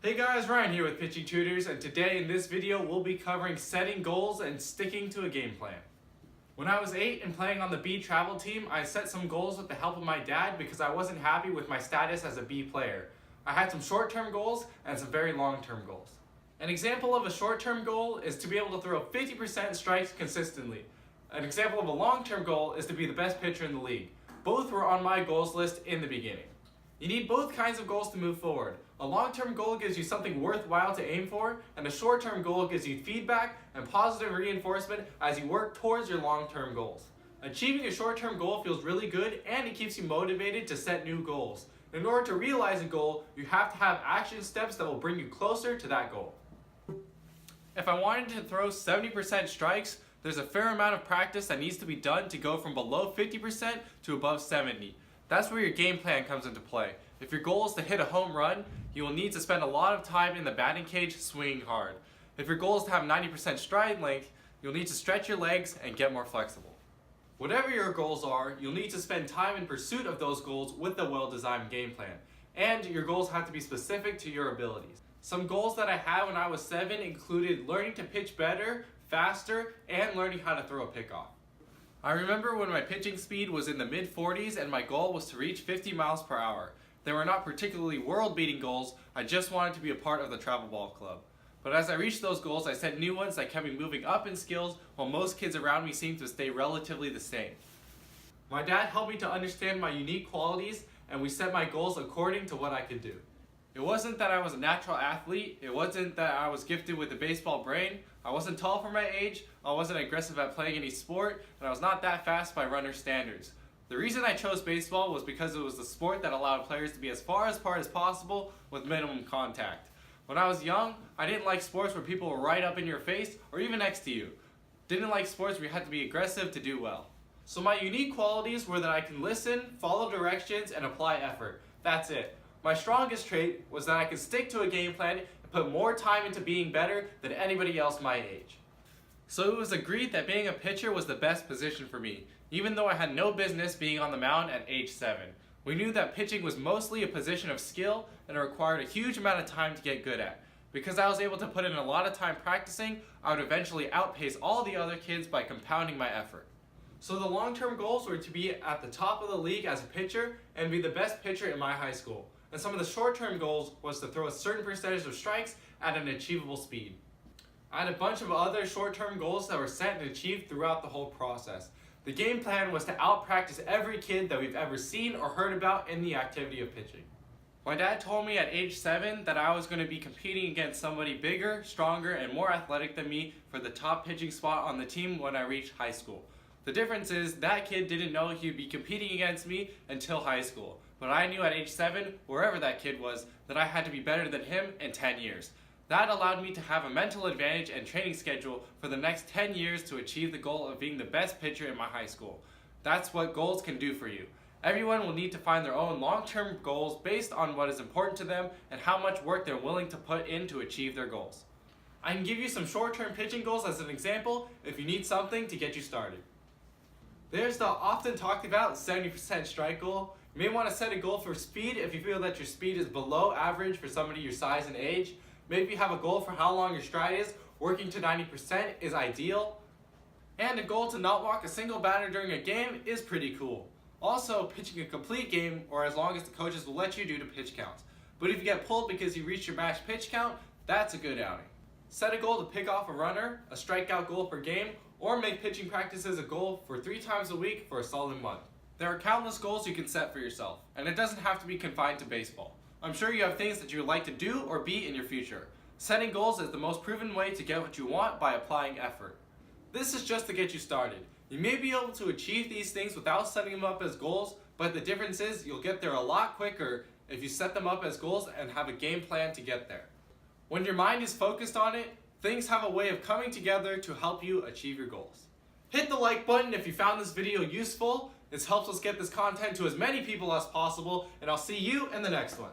Hey guys, Ryan here with Pitching Tutors, and today in this video we'll be covering setting goals and sticking to a game plan. When I was 8 and playing on the B travel team, I set some goals with the help of my dad because I wasn't happy with my status as a B player. I had some short-term goals and some very long-term goals. An example of a short-term goal is to be able to throw 50% strikes consistently. An example of a long-term goal is to be the best pitcher in the league. Both were on my goals list in the beginning. You need both kinds of goals to move forward. A long-term goal gives you something worthwhile to aim for, and a short-term goal gives you feedback and positive reinforcement as you work towards your long-term goals. Achieving a short-term goal feels really good, and it keeps you motivated to set new goals. In order to realize a goal, you have to have action steps that will bring you closer to that goal. If I wanted to throw 70% strikes, there's a fair amount of practice that needs to be done to go from below 50% to above 70%. That's where your game plan comes into play. If your goal is to hit a home run, you will need to spend a lot of time in the batting cage swinging hard. If your goal is to have 90% stride length, you'll need to stretch your legs and get more flexible. Whatever your goals are, you'll need to spend time in pursuit of those goals with a well-designed game plan. And your goals have to be specific to your abilities. Some goals that I had when I was 7 included learning to pitch better, faster, and learning how to throw a pickoff. I remember when my pitching speed was in the mid-40s and my goal was to reach 50 miles per hour. They were not particularly world-beating goals, I just wanted to be a part of the travel ball club. But as I reached those goals, I set new ones that kept me moving up in skills while most kids around me seemed to stay relatively the same. My dad helped me to understand my unique qualities, and we set my goals according to what I could do. It wasn't that I was a natural athlete, it wasn't that I was gifted with a baseball brain, I wasn't tall for my age, I wasn't aggressive at playing any sport, and I was not that fast by runner standards. The reason I chose baseball was because it was the sport that allowed players to be as far apart as possible with minimum contact. When I was young, I didn't like sports where people were right up in your face or even next to you. Didn't like sports where you had to be aggressive to do well. So my unique qualities were that I can listen, follow directions, and apply effort. That's it. My strongest trait was that I could stick to a game plan and put more time into being better than anybody else my age. So it was agreed that being a pitcher was the best position for me, even though I had no business being on the mound at age 7. We knew that pitching was mostly a position of skill and it required a huge amount of time to get good at. Because I was able to put in a lot of time practicing, I would eventually outpace all the other kids by compounding my effort. So the long-term goals were to be at the top of the league as a pitcher and be the best pitcher in my high school. And some of the short-term goals was to throw a certain percentage of strikes at an achievable speed. I had a bunch of other short-term goals that were set and achieved throughout the whole process. The game plan was to out-practice every kid that we've ever seen or heard about in the activity of pitching. My dad told me at age 7 that I was going to be competing against somebody bigger, stronger, and more athletic than me for the top pitching spot on the team when I reached high school. The difference is that kid didn't know he would be competing against me until high school. But I knew at age 7, wherever that kid was, that I had to be better than him in 10 years. That allowed me to have a mental advantage and training schedule for the next 10 years to achieve the goal of being the best pitcher in my high school. That's what goals can do for you. Everyone will need to find their own long-term goals based on what is important to them and how much work they're willing to put in to achieve their goals. I can give you some short-term pitching goals as an example if you need something to get you started. There's the often talked about 70% strike goal. You may want to set a goal for speed if you feel that your speed is below average for somebody your size and age. Maybe you have a goal for how long your stride is. Working to 90% is ideal. And a goal to not walk a single batter during a game is pretty cool. Also, pitching a complete game, or as long as the coaches will let you due to pitch counts. But if you get pulled because you reached your max pitch count, that's a good outing. Set a goal to pick off a runner, a strikeout goal per game, or make pitching practices a goal for 3 times a week for a solid month. There are countless goals you can set for yourself, and it doesn't have to be confined to baseball. I'm sure you have things that you would like to do or be in your future. Setting goals is the most proven way to get what you want by applying effort. This is just to get you started. You may be able to achieve these things without setting them up as goals, but the difference is you'll get there a lot quicker if you set them up as goals and have a game plan to get there. When your mind is focused on it, things have a way of coming together to help you achieve your goals. Hit the like button if you found this video useful. This helps us get this content to as many people as possible, and I'll see you in the next one.